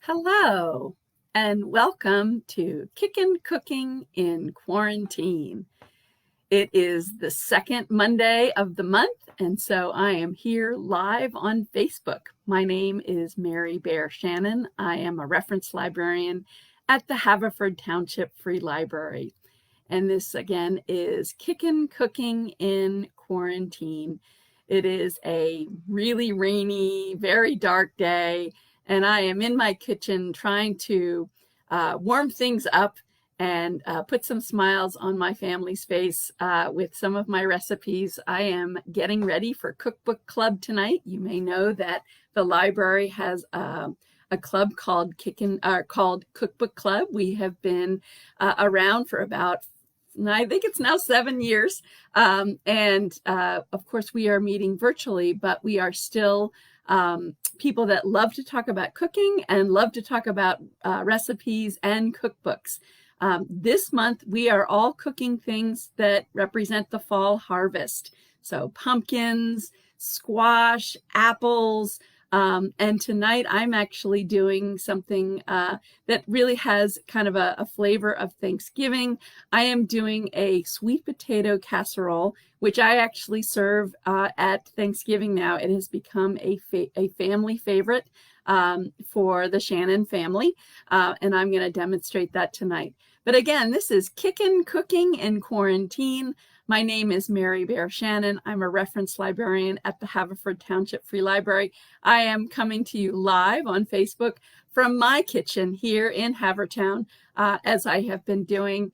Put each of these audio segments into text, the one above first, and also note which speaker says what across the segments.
Speaker 1: Hello, and welcome to Kickin' Cooking in Quarantine. It is the second Monday of the month, and so I am here live on Facebook. My name is Mary Bear Shannon. I am a reference librarian at the Haverford Township Free Library. And this again is Kickin' Cooking in Quarantine. It is a really rainy, very dark day, and I am in my kitchen trying to warm things up and put some smiles on my family's face with some of my recipes. I am getting ready for Cookbook Club tonight. You may know that the library has a club called Cookbook Club. We have been around for about, I think it's now 7 years. Of course, we are meeting virtually, but we are still people that love to talk about cooking and love to talk about recipes and cookbooks. This month, we are all cooking things that represent the fall harvest. So pumpkins, squash, apples, and tonight I'm actually doing something that really has kind of a flavor of Thanksgiving. I am doing a sweet potato casserole, which I actually serve at Thanksgiving now. It has become a family favorite for the Shannon family, and I'm going to demonstrate that tonight. But again, this is Kickin' Cooking in Quarantine. My name is Mary Bear Shannon. I'm a reference librarian at the Haverford Township Free Library. I am coming to you live on Facebook from my kitchen here in Havertown, as I have been doing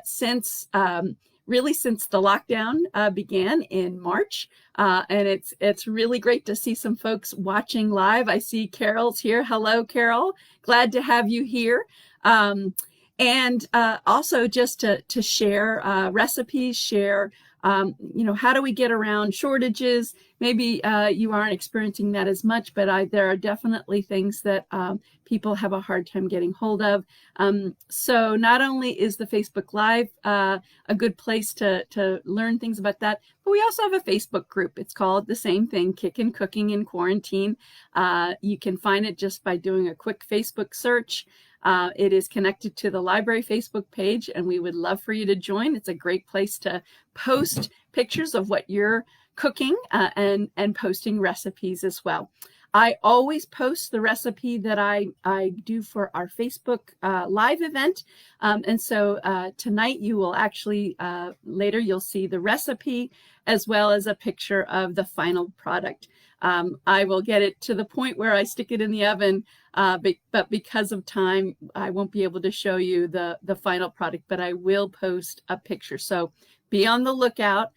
Speaker 1: since the lockdown began in March. And it's really great to see some folks watching live. I see Carol's here. Hello, Carol. Glad to have you here. And also just to share recipes, share, how do we get around shortages? Maybe you aren't experiencing that as much, but there are definitely things that people have a hard time getting hold of. So not only is the Facebook Live a good place to learn things about that, but we also have a Facebook group. It's called the same thing, Kickin' Cooking in Quarantine. You can find it just by doing a quick Facebook search. It is connected to the library Facebook page, and we would love for you to join. It's a great place to post pictures of what you're cooking and posting recipes as well. I always post the recipe that I do for our Facebook live event. And so tonight you will actually, later you'll see the recipe as well as a picture of the final product. I will get it to the point where I stick it in the oven, but because of time, I won't be able to show you the final product, but I will post a picture. So be on the lookout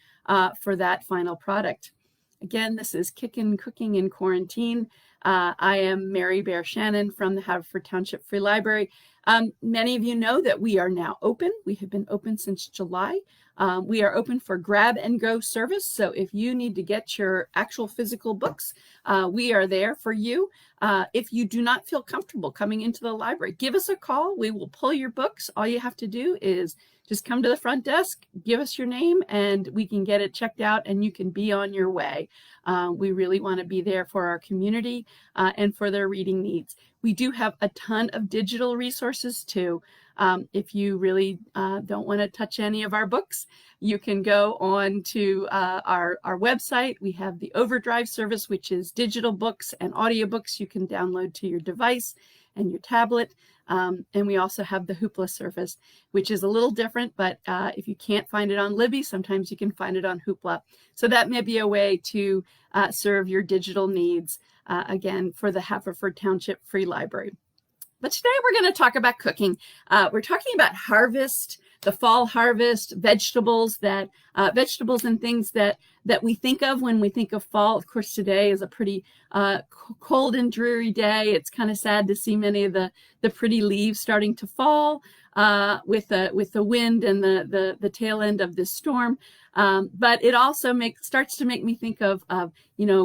Speaker 1: for that final product. Again, this is Kickin' Cooking in Quarantine. I am Mary Bear Shannon from the Haverford Township Free Library. Many of you know that we are now open. We have been open since July. We are open for grab and go service. So if you need to get your actual physical books, we are there for you. If you do not feel comfortable coming into the library, give us a call. We will pull your books. All you have to do is just come to the front desk, give us your name, and we can get it checked out and you can be on your way. We really want to be there for our community and for their reading needs. We do have a ton of digital resources too. If you really don't want to touch any of our books, you can go on to our website. We have the Overdrive service, which is digital books and audiobooks you can download to your device and your tablet. And we also have the Hoopla service, which is a little different, but if you can't find it on Libby, sometimes you can find it on Hoopla. So that may be a way to serve your digital needs, again, for the Haverford Township Free Library. But today we're going to talk about cooking. We're talking about harvest, the fall harvest, vegetables and things that we think of when we think of fall. Of course, today is a pretty cold and dreary day. It's kind of sad to see many of the pretty leaves starting to fall with the wind and the tail end of this storm. But it also starts to make me think of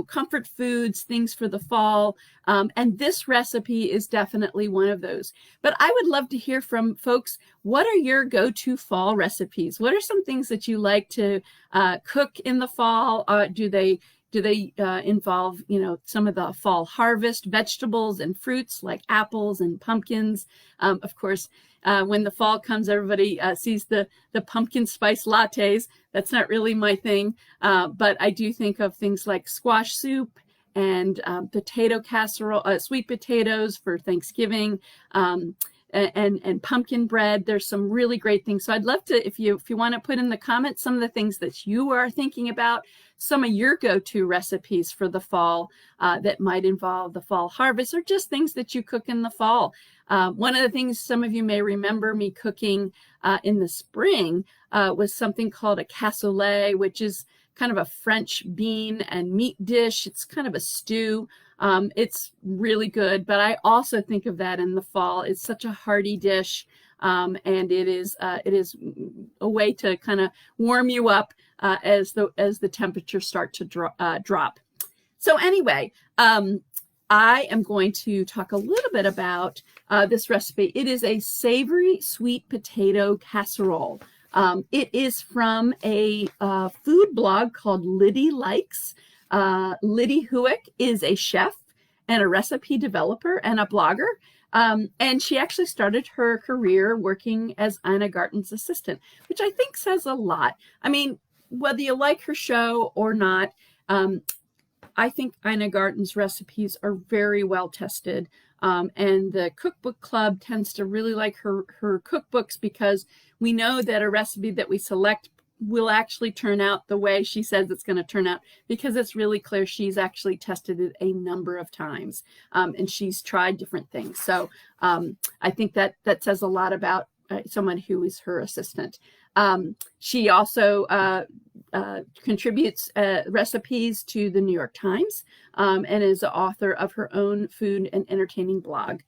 Speaker 1: comfort foods, things for the fall. And this recipe is definitely one of those. But I would love to hear from folks. What are your go-to fall recipes? What are some things that you like to cook in the fall? Do they Do they involve, some of the fall harvest vegetables and fruits like apples and pumpkins? Of course, when the fall comes, everybody sees the pumpkin spice lattes. That's not really my thing, but I do think of things like squash soup and potato casserole, sweet potatoes for Thanksgiving, and pumpkin bread. There's some really great things. So I'd love to, if you want to put in the comments some of the things that you are thinking about, some of your go-to recipes for the fall that might involve the fall harvest, or just things that you cook in the fall. One of the things some of you may remember me cooking in the spring was something called a casserole, which is kind of a French bean and meat dish. It's kind of a stew. It's really good, but I also think of that in the fall. It's such a hearty dish, and it is a way to kind of warm you up as the temperatures start to drop. So anyway, I am going to talk a little bit about this recipe. It is a savory sweet potato casserole. It is from a food blog called Liddy Likes. Liddy Huick is a chef and a recipe developer and a blogger. And she actually started her career working as Ina Garten's assistant, which I think says a lot. I mean, whether you like her show or not, I think Ina Garten's recipes are very well tested. And the Cookbook Club tends to really like her cookbooks, because we know that a recipe that we select will actually turn out the way she says it's going to turn out, because it's really clear she's actually tested it a number of times, and she's tried different things. So I think that says a lot about someone who is her assistant. She also contributes recipes to the New York Times, and is the author of her own food and entertaining blog,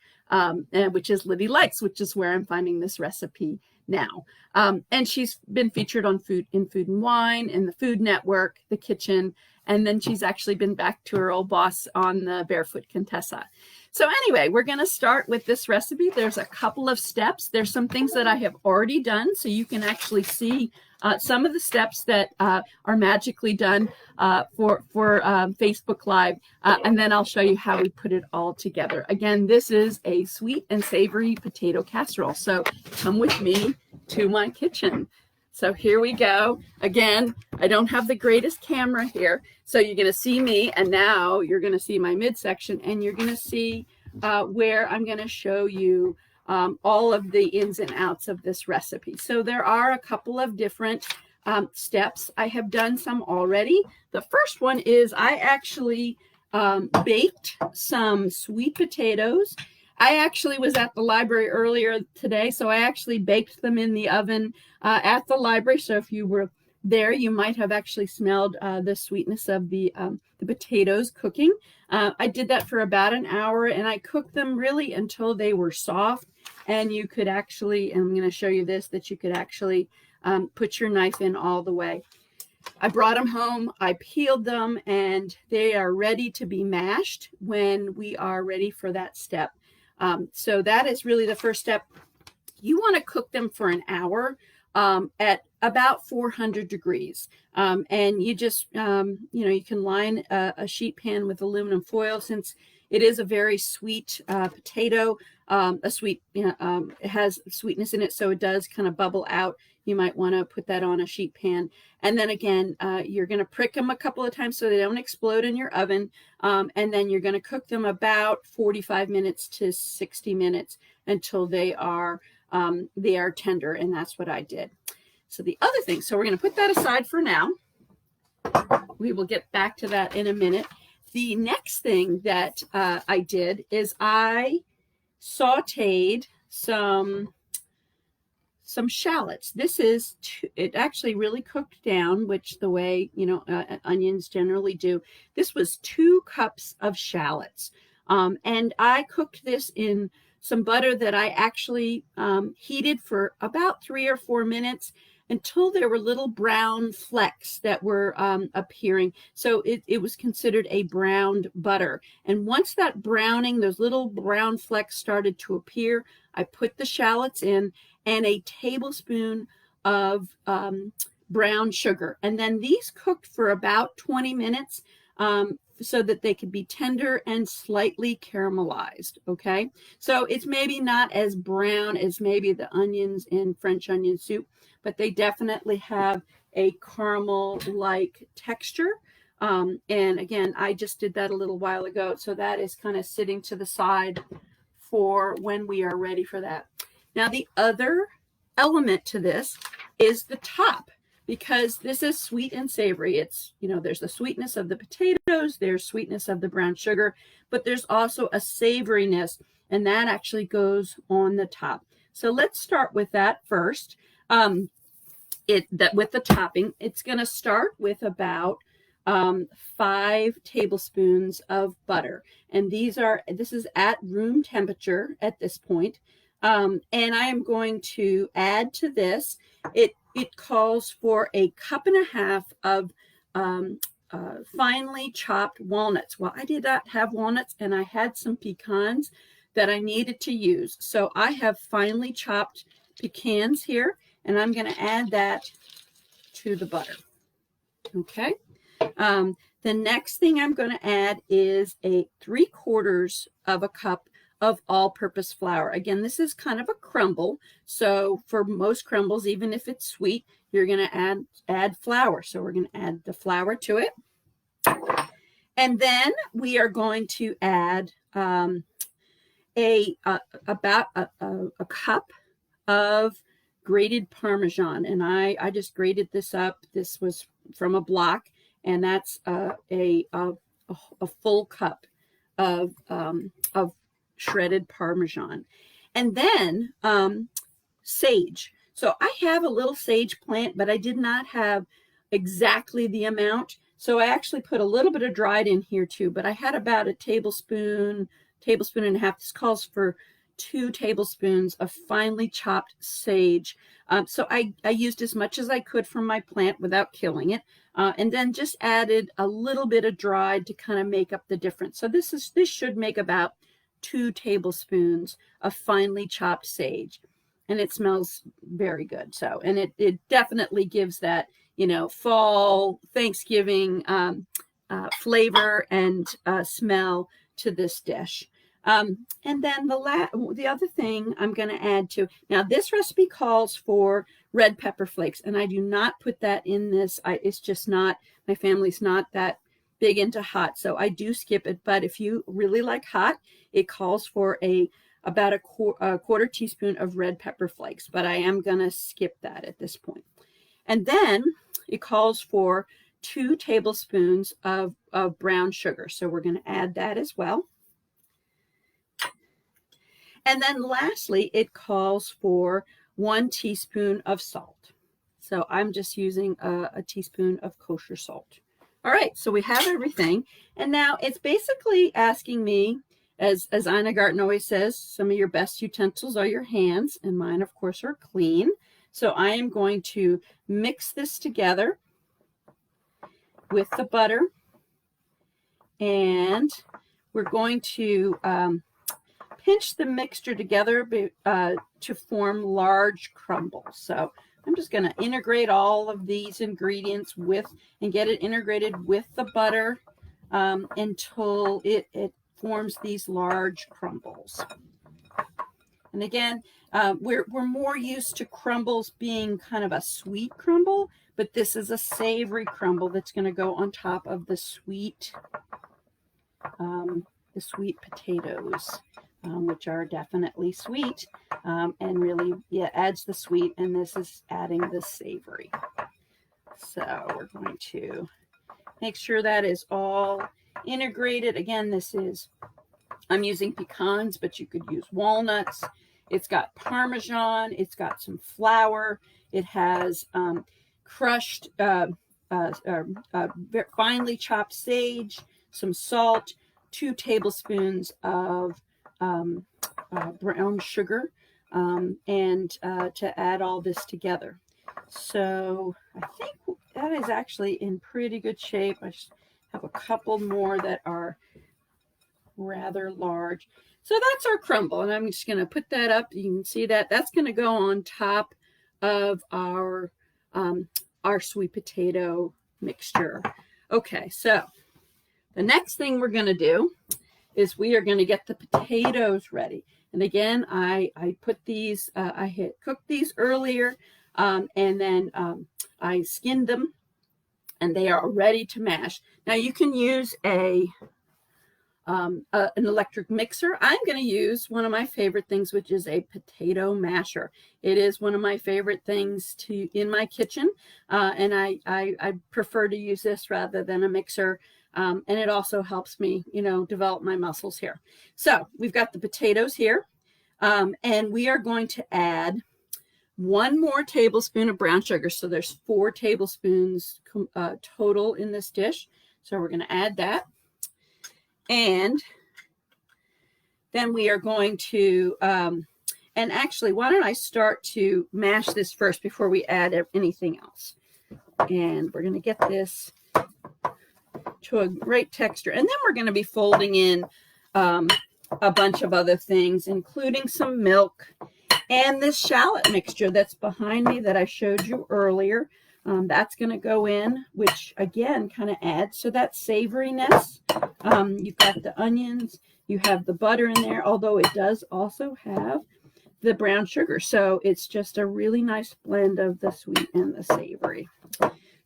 Speaker 1: which is Liddy Likes, which is where I'm finding this recipe now. And she's been featured on Food and Wine, in the Food Network, The Kitchen, and then she's actually been back to her old boss on the Barefoot Contessa. So anyway, we're going to start with this recipe. There's a couple of steps. There's some things that I have already done, so you can actually see some of the steps that are magically done for Facebook Live, and then I'll show you how we put it all together. Again, this is a sweet and savory potato casserole, so come with me to my kitchen. So here we go. Again, I don't have the greatest camera here, so you're going to see me, and now you're going to see my midsection, and you're going to see where I'm going to show you all of the ins and outs of this recipe. So there are a couple of different steps. I have done some already. The first one is I actually baked some sweet potatoes. I actually was at the library earlier today, so I actually baked them in the oven at the library. So if you were there, you might have actually smelled the sweetness of the potatoes cooking. I did that for about an hour, and I cooked them really until they were soft. And you could actually, and I'm going to show you this, that you could actually put your knife in all the way. I brought them home, I peeled them, and they are ready to be mashed when we are ready for that step. So that is really the first step. You want to cook them for an hour at about 400 degrees. And you just, you can line a sheet pan with aluminum foil, since it is a very sweet potato. It has sweetness in it, so it does kind of bubble out. You might want to put that on a sheet pan. And then again, you're going to prick them a couple of times so they don't explode in your oven. And then you're going to cook them about 45 minutes to 60 minutes until they are tender. And that's what I did. So the other thing, so we're going to put that aside for now. We will get back to that in a minute. The next thing that I did is I sauteed some shallots. This is, it actually really cooked down, which the way, onions generally do. This was 2 cups of shallots. And I cooked this in some butter that I actually heated for about 3 or 4 minutes until there were little brown flecks that were appearing. So it was considered a browned butter. And once that browning, those little brown flecks started to appear, I put the shallots in and a tablespoon of brown sugar. And then these cooked for about 20 minutes so that they could be tender and slightly caramelized. Okay, so it's maybe not as brown as maybe the onions in French onion soup, but they definitely have a caramel-like texture. And again, I just did that a little while ago, so that is kind of sitting to the side for when we are ready for that. Now, the other element to this is the top, because this is sweet and savory. It's, there's the sweetness of the potatoes, there's sweetness of the brown sugar, but there's also a savoriness, and that actually goes on the top. So let's start with that first. With the topping, it's going to start with about 5 tablespoons of butter, and this is at room temperature at this point. And I am going to add to this. It calls for a 1.5 cups of finely chopped walnuts. Well, I did not have walnuts, and I had some pecans that I needed to use. So I have finely chopped pecans here, and I'm going to add that to the butter. Okay. The next thing I'm going to add is a 3/4 cup of all-purpose flour. Again, this is kind of a crumble. So for most crumbles, even if it's sweet, you're going to add flour. So we're going to add the flour to it. And then we are going to add about a cup of grated Parmesan. And I just grated this up. This was from a block, and that's a full cup of shredded Parmesan. And then sage. So I have a little sage plant, but I did not have exactly the amount. So I actually put a little bit of dried in here too, but I had about a tablespoon and a half. This calls for 2 tablespoons of finely chopped sage. So I used as much as I could from my plant without killing it. And then just added a little bit of dried to kind of make up the difference. So this should make about 2 tablespoons of finely chopped sage, and it smells very good. So, and it definitely gives that, fall, Thanksgiving flavor and smell to this dish. And then the other thing I'm going to add to, now this recipe calls for red pepper flakes, and I do not put that in this. It's just not, my family's not that big into hot, so I do skip it. But if you really like hot, it calls for about a quarter teaspoon of red pepper flakes, but I am going to skip that at this point. And then it calls for 2 tablespoons of brown sugar, so we're going to add that as well. And then lastly, it calls for 1 teaspoon of salt. So I'm just using a teaspoon of kosher salt. All right, so we have everything. And now it's basically asking me, as Ina Garten always says, some of your best utensils are your hands, and mine, of course, are clean. So I am going to mix this together with the butter, and we're going to pinch the mixture together to form large crumbles. So I'm just going to integrate all of these ingredients and get it integrated with the butter until it forms these large crumbles. And again, we're more used to crumbles being kind of a sweet crumble, but this is a savory crumble that's going to go on top of the sweet potatoes, which are definitely sweet, and really, adds the sweet, and this is adding the savory. So we're going to make sure that is all integrated. Again, I'm using pecans, but you could use walnuts. It's got Parmesan. It's got some flour. It has crushed, finely chopped sage, some salt, 2 tablespoons of brown sugar, and to add all this together. So I think that is actually in pretty good shape. I just have a couple more that are rather large. So that's our crumble, and I'm just going to put that up. You can see that that's going to go on top of our sweet potato mixture. Okay, so The next thing we're going to do is we are going to get the potatoes ready. And again, I put these, I had cooked these earlier, and then I skinned them, and they are ready to mash. Now you can use an electric mixer. I'm going to use one of my favorite things, which is a potato masher. It is one of my favorite things in my kitchen, and I prefer to use this rather than a mixer. And it also helps me, develop my muscles here. So we've got the potatoes here, and we are going to add 1 more tablespoon of brown sugar. So there's 4 tablespoons total in this dish. So we're going to add that. And then we are going to, and actually, why don't I start to mash this first before we add anything else. And we're going to get this to a great texture. And then we're going to be folding in a bunch of other things, including some milk and this shallot mixture that's behind me that I showed you earlier. That's going to go in, which again kind of adds to that savoriness. You've got the onions, you have the butter in there, although it does also have the brown sugar. So it's just a really nice blend of the sweet and the savory.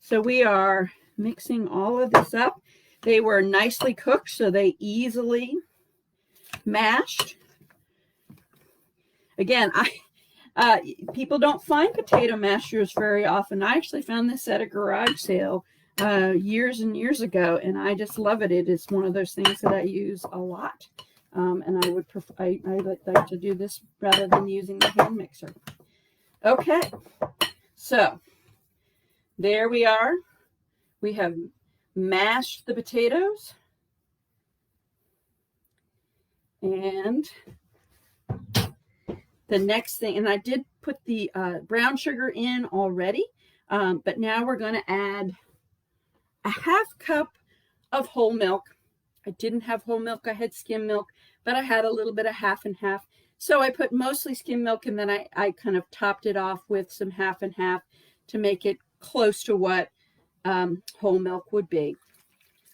Speaker 1: So we are mixing all of this up. They were nicely cooked, so they easily mashed. Again, people don't find potato mashers very often. I actually found this at a garage sale years and years ago, and I just love it. It is one of those things that I use a lot, and I would prefer. I like to do this rather than using the hand mixer. Okay, so there we are. We have mashed the potatoes, and the next thing, and I did put the brown sugar in already, but now we're going to add a 1/2 cup of whole milk. I didn't have whole milk, I had skim milk, but I had a little bit of half and half. So I put mostly skim milk, and then I kind of topped it off with some half and half to make it close to what whole milk would be.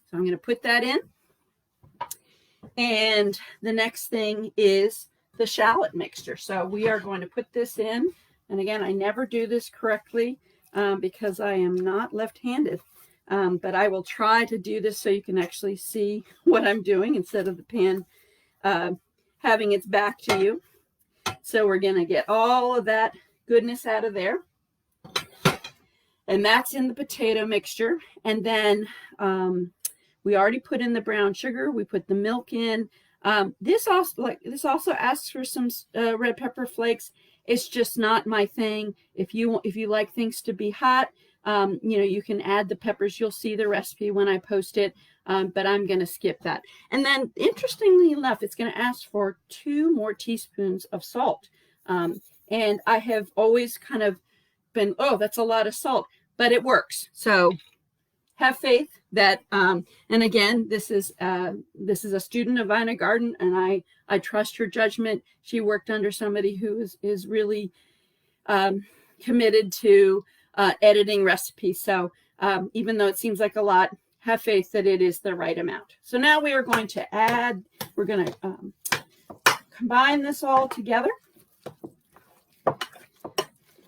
Speaker 1: So I'm going to put that in. And the next thing is the shallot mixture. So we are going to put this in. And again, I never do this correctly because I am not left-handed. But I will try to do this so you can actually see what I'm doing instead of the pan having its back to you. So we're going to get all of that goodness out of there. And that's in the potato mixture. And then we already put in the brown sugar. We put the milk in. This also asks for some red pepper flakes. It's just not my thing. If you like things to be hot, you can add the peppers. You'll see the recipe when I post it, but I'm going to skip that. And then, interestingly enough, it's going to ask for 2 more teaspoons of salt. And I have always kind of been, oh, that's a lot of salt, but it works. So have faith that, and again, this is a student of Ina Garten, and I trust her judgment. She worked under somebody who is really committed to editing recipes. So even though it seems like a lot, have faith that it is the right amount. So now we are going to we're going to combine this all together.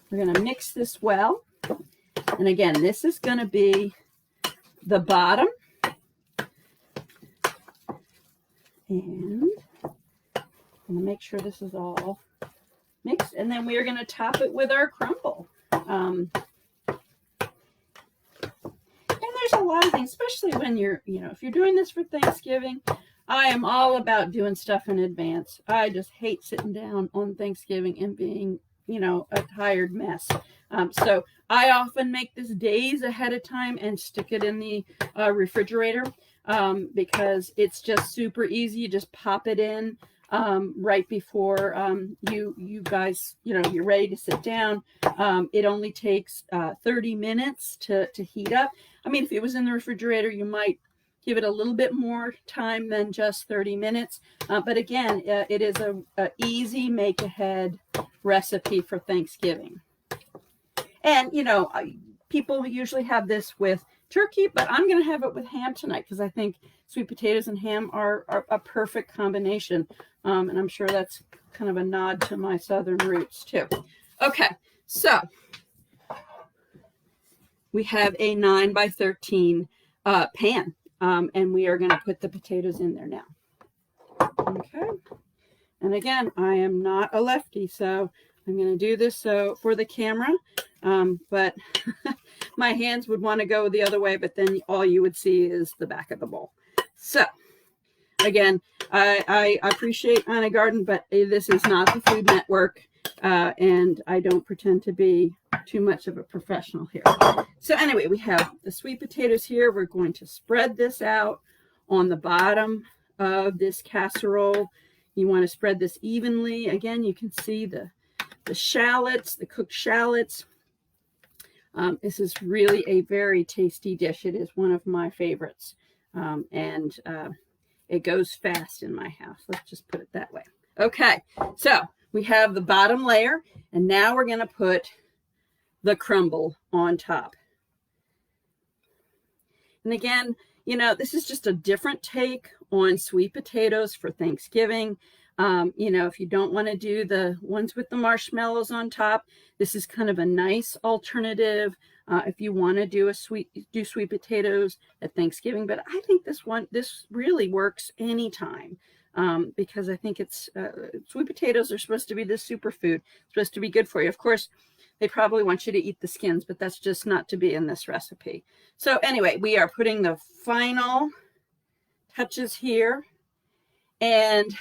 Speaker 1: We're going to mix this well. And again, this is going to be the bottom. And I'm going to make sure this is all mixed. And then we are going to top it with our crumble. And there's a lot of things, especially when if you're doing this for Thanksgiving. I am all about doing stuff in advance. I just hate sitting down on Thanksgiving and being a tired mess. So I often make this days ahead of time and stick it in the refrigerator because it's just super easy. You just pop it in right before you guys, you're ready to sit down. It only takes 30 minutes to heat up. I mean, if it was in the refrigerator, you might give it a little bit more time than just 30 minutes. But again, it is a easy make ahead recipe for Thanksgiving. And, people usually have this with turkey, but I'm going to have it with ham tonight because I think sweet potatoes and ham are a perfect combination. And I'm sure that's kind of a nod to my southern roots too. Okay, so we have a 9 by 13 pan, and we are going to put the potatoes in there now. Okay, and again, I am not a lefty, so I'm going to do this for the camera, but my hands would want to go the other way, but then all you would see is the back of the bowl. So again, I appreciate Anna Garden, but this is not the Food Network, and I don't pretend to be too much of a professional here. So anyway, we have the sweet potatoes here. We're going to spread this out on the bottom of this casserole. You want to spread this evenly. Again, you can see the shallots, the cooked shallots. This is really a very tasty dish. It is one of my favorites, and it goes fast in my house. Let's just put it that way. Okay, so we have the bottom layer, and now we're going to put the crumble on top. And again, you know, this is just a different take on sweet potatoes for Thanksgiving. You know, if you don't want to do the ones with the marshmallows on top, this is kind of a nice alternative. If you want to do sweet potatoes at Thanksgiving, but I think this really works anytime, because I think it's sweet potatoes are supposed to be this superfood, supposed to be good for you. Of course, they probably want you to eat the skins, but that's just not to be in this recipe. So anyway, we are putting the final touches here, and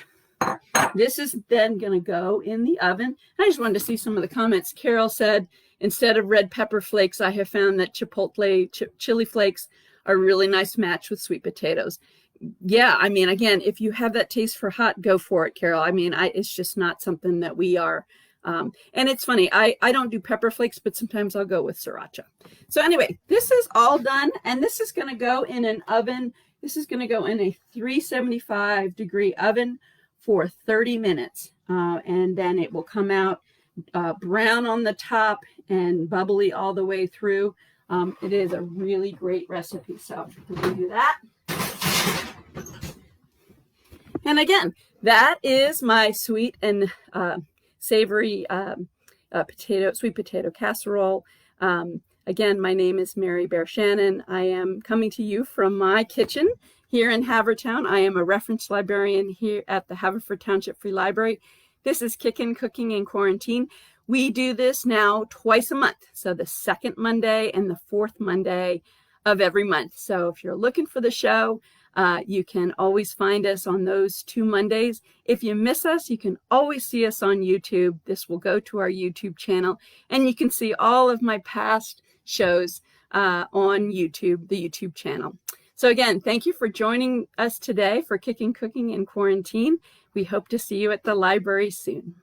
Speaker 1: this is then going to go in the oven. I just wanted to see some of the comments. Carol said, instead of red pepper flakes, I have found that chipotle chili flakes are a really nice match with sweet potatoes. Yeah, I mean, again, if you have that taste for hot, go for it, Carol. I mean, it's just not something that we are. And it's funny, I don't do pepper flakes, but sometimes I'll go with sriracha. So anyway, this is all done, and this is going to go in an oven. This is going to go in a 375-degree oven for 30 minutes, and then it will come out brown on the top and bubbly all the way through. It is a really great recipe, so we're going to do that. And again, that is my sweet and savory sweet potato casserole. Again, my name is Mary Bear Shannon. I am coming to you from my kitchen here in Havertown. I am a reference librarian here at the Haverford Township Free Library. This is Kickin' Cooking in Quarantine. We do this now twice a month, so the second Monday and the fourth Monday of every month. So if you're looking for the show, you can always find us on those 2 Mondays. If you miss us, you can always see us on YouTube. This will go to our YouTube channel, and you can see all of my past shows on YouTube, the YouTube channel. So again, thank you for joining us today for Kickin' Cooking in Quarantine. We hope to see you at the library soon.